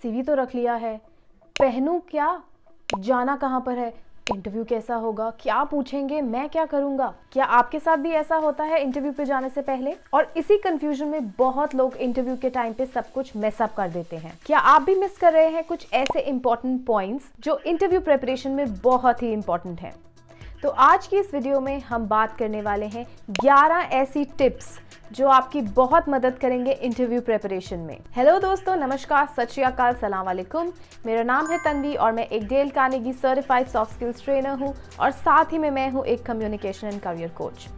CV तो रख लिया है, पहनूं क्या, जाना कहाँ पर है, इंटरव्यू कैसा होगा, क्या पूछेंगे, मैं क्या करूंगा। क्या आपके साथ भी ऐसा होता है इंटरव्यू पे जाने से पहले? और इसी कंफ्यूजन में बहुत लोग इंटरव्यू के टाइम पे सब कुछ मिस अप कर देते हैं। क्या आप भी मिस कर रहे हैं कुछ ऐसे इंपॉर्टेंट पॉइंट्स जो इंटरव्यू प्रिपरेशन में बहुत ही इंपॉर्टेंट है? तो आज की इस वीडियो में हम बात करने वाले हैं 11 ऐसी टिप्स जो आपकी बहुत मदद करेंगे इंटरव्यू प्रिपरेशन में। हेलो दोस्तों, नमस्कार, सत श्री अकाल, सलाम वालेकुम। मेरा नाम है तन्वी और मैं एक Dale Carnegie certified soft skills trainer हूँ और साथ ही में मैं हूँ एक कम्युनिकेशन एंड करियर कोच।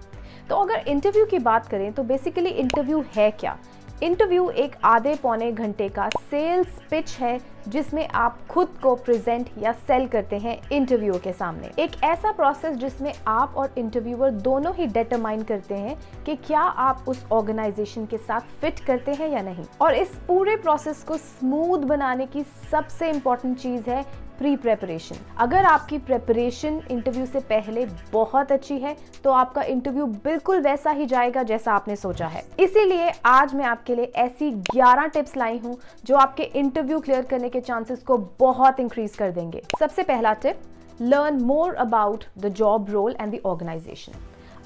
तो अगर इंटरव्यू की बात करें तो बेसिकली इंटरव्यू है क्या? इंटरव्यू एक आधे पौने घंटे का सेल्स पिच है जिसमें आप खुद को प्रेजेंट या सेल करते हैं इंटरव्यू के सामने। एक ऐसा प्रोसेस जिसमें आप और इंटरव्यूअर दोनों ही डिटरमाइन करते हैं कि क्या आप उस ऑर्गेनाइजेशन के साथ फिट करते हैं या नहीं। और इस पूरे प्रोसेस को स्मूथ बनाने की सबसे इंपॉर्टेंट चीज है प्री प्रेपरेशन। अगर आपकी प्रेपरेशन इंटरव्यू से पहले बहुत अच्छी है तो आपका इंटरव्यू बिल्कुल वैसा ही जाएगा जैसा आपने सोचा है। इसीलिए आज मैं आपके लिए ऐसी 11 टिप्स लाई हूं जो आपके इंटरव्यू क्लियर करने के चांसेस को बहुत इंक्रीज कर देंगे। सबसे पहला tip, learn more about the job role and the organisation.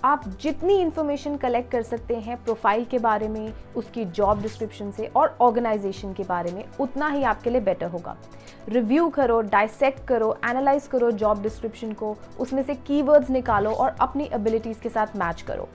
आप जितनी इंफॉर्मेशन कलेक्ट कर सकते हैं प्रोफाइल के बारे में, उसकी जॉब डिस्क्रिप्शन से और ऑर्गेनाइजेशन के बारे में, उतना ही आपके लिए बेटर होगा। रिव्यू करो, डाइसेक्ट करो, एनालाइज करो जॉब डिस्क्रिप्शन को, उसमें से कीवर्ड्स निकालो और अपनी एबिलिटीज़ के साथ मैच करो।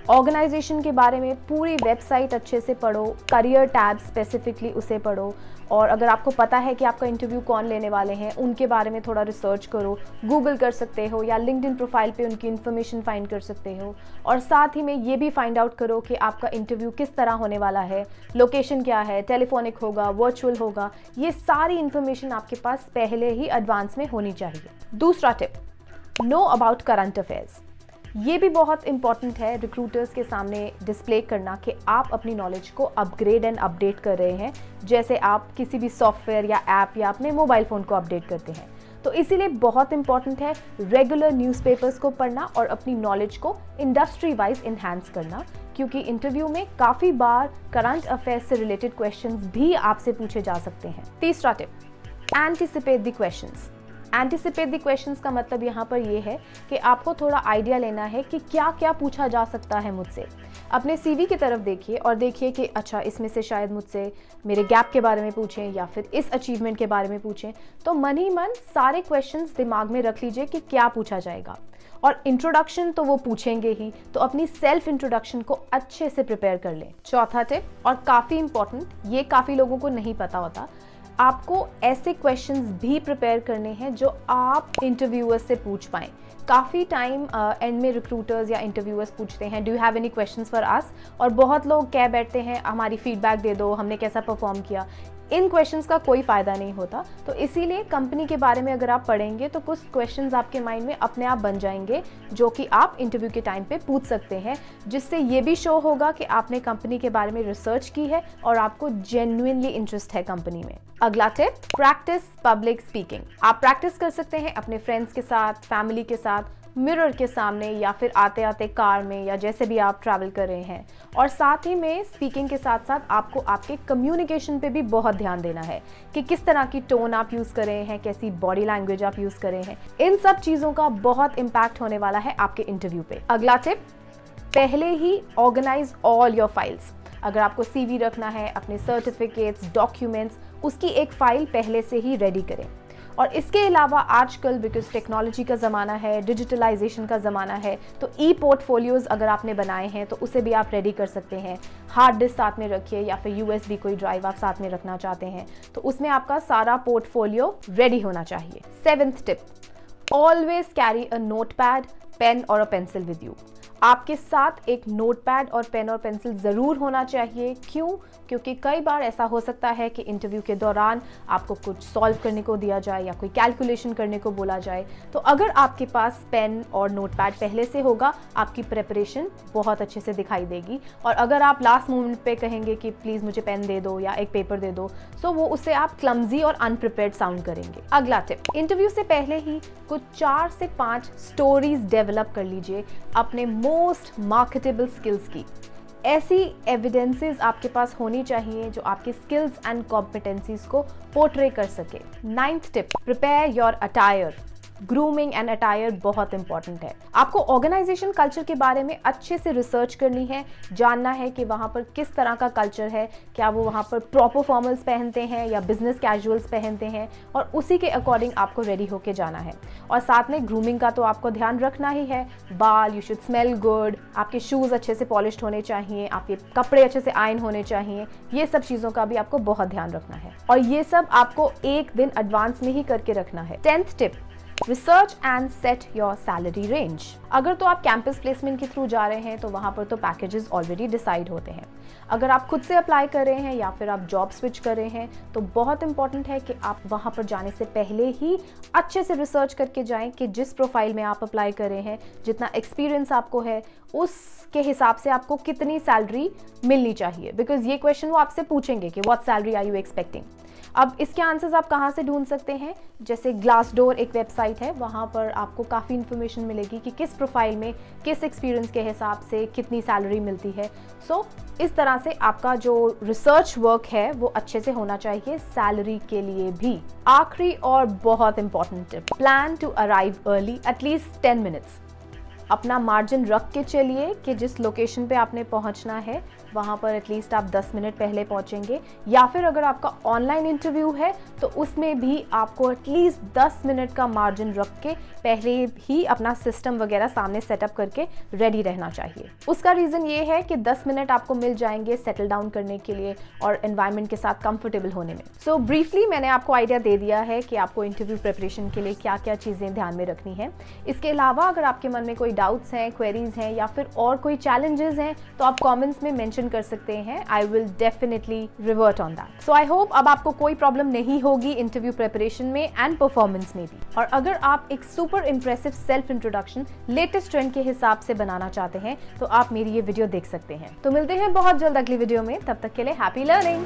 ऑर्गेनाइजेशन के बारे में पूरी वेबसाइट अच्छे से पढ़ो, करियर टैब स्पेसिफिकली उसे पढ़ो, और अगर आपको पता है कि आपका इंटरव्यू कौन लेने वाले हैं उनके बारे में थोड़ा रिसर्च करो, गूगल कर सकते हो या लिंक्डइन प्रोफाइल पे उनकी इन्फॉर्मेशन फाइंड कर सकते हो। और साथ ही में ये भी फाइंड आउट करो कि आपका इंटरव्यू किस तरह होने वाला है, लोकेशन क्या है, टेलीफोनिक होगा, वर्चुअल होगा, ये सारी इन्फॉर्मेशन आपके पास पहले ही एडवांस में होनी चाहिए। दूसरा tip, know about current affairs. ये भी बहुत इंपॉर्टेंट है रिक्रूटर्स के सामने डिस्प्ले करना कि आप अपनी नॉलेज को अपग्रेड एंड अपडेट कर रहे हैं, जैसे आप किसी भी सॉफ्टवेयर या ऐप या अपने मोबाइल फ़ोन को अपडेट करते हैं। तो इसीलिए बहुत इंपॉर्टेंट है रेगुलर न्यूज़पेपर्स को पढ़ना और अपनी नॉलेज को इंडस्ट्री वाइज इन्हांस करना, क्योंकि इंटरव्यू में काफ़ी बार करंट अफेयर्स से रिलेटेड क्वेश्चंस भी आपसे पूछे जा सकते हैं। तीसरा tip, anticipate the questions. Anticipate the questions का मतलब यहाँ पर यह है कि आपको थोड़ा आइडिया लेना है कि क्या क्या पूछा जा सकता है मुझसे। अपने सीवी की तरफ देखिए और देखिए कि अच्छा, इसमें से शायद मुझसे मेरे गैप के बारे में पूछें या फिर इस अचीवमेंट के बारे में पूछें। तो मन ही मन सारे क्वेश्चंस दिमाग में रख लीजिए कि क्या पूछा जाएगा। और इंट्रोडक्शन तो वो पूछेंगे ही, तो अपनी सेल्फ इंट्रोडक्शन को अच्छे से प्रिपेयर कर लें। चौथा टिप, और काफ़ी इंपॉर्टेंट, ये काफ़ी लोगों को नहीं पता होता, आपको ऐसे क्वेश्चंस भी प्रिपेयर करने हैं जो आप इंटरव्यूअर्स से पूछ पाएँ। काफ़ी टाइम एंड में रिक्रूटर्स या इंटरव्यूअर्स पूछते हैं, do you have any questions for us, और बहुत लोग कह बैठते हैं हमारी फीडबैक दे दो, हमने कैसा परफॉर्म किया। इन क्वेश्चंस का कोई फ़ायदा नहीं होता। तो इसीलिए कंपनी के बारे में अगर आप पढ़ेंगे तो कुछ क्वेश्चंस आपके माइंड में अपने आप बन जाएंगे जो कि आप इंटरव्यू के टाइम पे पूछ सकते हैं, जिससे ये भी शो होगा कि आपने कंपनी के बारे में रिसर्च की है और आपको जेन्युइनली इंटरेस्ट है कंपनी में। अगला टिप, प्रैक्टिस पब्लिक स्पीकिंग। आप प्रैक्टिस कर सकते हैं अपने फ्रेंड्स के साथ, फैमिली के साथ, मिरर के सामने या फिर आते आते कार में या जैसे भी आप ट्रैवल कर रहे हैं। और साथ ही में स्पीकिंग के साथ साथ आपको आपके कम्युनिकेशन पे भी बहुत ध्यान देना है कि किस तरह की टोन आप यूज़ कर रहे हैं, कैसी बॉडी लैंग्वेज आप यूज़ कर रहे हैं। इन सब चीज़ों का बहुत इम्पैक्ट होने वाला है आपके इंटरव्यू पे। अगला टिप, पहले ही ऑर्गेनाइज ऑल योर फाइल्स। अगर आपको सीवी रखना है, अपने सर्टिफिकेट्स, डॉक्यूमेंट्स, उसकी एक फ़ाइल पहले से ही रेडी करें। और इसके अलावा आजकल बिकॉज टेक्नोलॉजी का ज़माना है, डिजिटलाइजेशन का ज़माना है, तो ई पोर्टफोलियोज़ अगर आपने बनाए हैं तो उसे भी आप रेडी कर सकते हैं। हार्ड डिस्क साथ में रखिए या फिर यूएसबी कोई ड्राइव आप साथ में रखना चाहते हैं तो उसमें आपका सारा पोर्टफोलियो रेडी होना चाहिए। 7th tip, always carry a notepad, pen और अ पेंसिल विद यू। आपके साथ एक नोटपैड और पेन और पेंसिल ज़रूर होना चाहिए। क्यों? क्योंकि कई बार ऐसा हो सकता है कि इंटरव्यू के दौरान आपको कुछ सॉल्व करने को दिया जाए या कोई कैलकुलेशन करने को बोला जाए। तो अगर आपके पास पेन और नोटपैड पहले से होगा, आपकी प्रिपरेशन बहुत अच्छे से दिखाई देगी। और अगर आप लास्ट मोमेंट पे कहेंगे कि प्लीज़ मुझे पेन दे दो या एक पेपर दे दो, सो वो उससे आप क्लमजी और अनप्रिपेयर्ड साउंड करेंगे। अगला टिप, इंटरव्यू से पहले ही कुछ 4 से 5 स्टोरीज डेवलप कर लीजिए अपने मोस्ट मार्केटेबल स्किल्स की। ऐसी एविडेंसेस आपके पास होनी चाहिए जो आपके स्किल्स एंड कॉम्पिटेंसीज को पोर्ट्रे कर सके। 9th tip, prepare your attire. Grooming and attire बहुत इंपॉर्टेंट है। आपको ऑर्गेनाइजेशन कल्चर के बारे में अच्छे से रिसर्च करनी है, जानना है कि वहाँ पर किस तरह का कल्चर है, क्या वो वहाँ पर प्रॉपर फॉर्मल्स पहनते हैं या बिजनेस कैजुअल्स पहनते हैं, और उसी के अकॉर्डिंग आपको रेडी होके जाना है। और साथ में ग्रूमिंग का तो आपको ध्यान रखना ही है। बाल, यू शुड स्मेल गुड, आपके शूज़ अच्छे से पॉलिश्ड होने चाहिए, आपके कपड़े अच्छे से आयन होने चाहिए, ये सब चीज़ों का भी आपको बहुत ध्यान रखना है और ये सब आपको एक दिन एडवांस में ही करके रखना है। 10th tip, research and set your salary range. अगर तो आप कैंपस प्लेसमेंट के थ्रू जा रहे हैं तो वहाँ पर तो पैकेजेस ऑलरेडी डिसाइड होते हैं। अगर आप खुद से अप्लाई कर रहे हैं या फिर आप जॉब स्विच कर रहे हैं तो बहुत इंपॉर्टेंट है कि आप वहाँ पर जाने से पहले ही अच्छे से रिसर्च करके जाएं कि जिस प्रोफाइल में आप अप्लाई कर रहे हैं, जितना एक्सपीरियंस आपको है, उसके हिसाब से आपको कितनी सैलरी मिलनी चाहिए। बिकॉज ये क्वेश्चन वो आपसे पूछेंगे कि what salary are you expecting. अब इसके आंसर्स आप कहाँ से ढूंढ सकते हैं? जैसे ग्लासडोर एक वेबसाइट है, वहाँ पर आपको काफ़ी इन्फॉर्मेशन मिलेगी कि किस प्रोफाइल में किस एक्सपीरियंस के हिसाब से कितनी सैलरी मिलती है। सो इस तरह से आपका जो रिसर्च वर्क है वो अच्छे से होना चाहिए सैलरी के लिए भी। आखिरी और बहुत important tip, plan to arrive early at least 10 minutes. अपना मार्जिन रख के चलिए कि जिस लोकेशन पे आपने पहुंचना है वहाँ पर एटलीस्ट आप 10 मिनट पहले पहुंचेंगे, या फिर अगर आपका ऑनलाइन इंटरव्यू है तो उसमें भी आपको एटलीस्ट 10 मिनट का मार्जिन रख के पहले ही अपना सिस्टम वगैरह सामने सेटअप करके रेडी रहना चाहिए। उसका रीज़न ये है कि 10 मिनट आपको मिल जाएंगे सेटल डाउन करने के लिए और एनवायरनमेंट के साथ कंफर्टेबल होने में। सो ब्रीफली मैंने आपको आइडिया दे दिया है कि आपको इंटरव्यू प्रिपरेशन के लिए क्या क्या चीज़ें ध्यान में रखनी है। इसके अलावा अगर आपके मन में कोई डाउट्स हैं, क्वेरीज हैं या फिर और कोई चैलेंजेस हैं तो आप कमेंट्स में मेंशन कर सकते हैं। I will definitely revert on that. So I hope अब आपको कोई प्रॉब्लम नहीं होगी इंटरव्यू प्रिपरेशन में एंड परफॉर्मेंस में भी। और अगर आप एक super impressive self introduction latest trend के हिसाब से बनाना चाहते हैं तो आप मेरी ये वीडियो देख सकते हैं। तो मिलते हैं बहुत जल्द अगली वीडियो में, तब तक के लिए हैप्पी लर्निंग।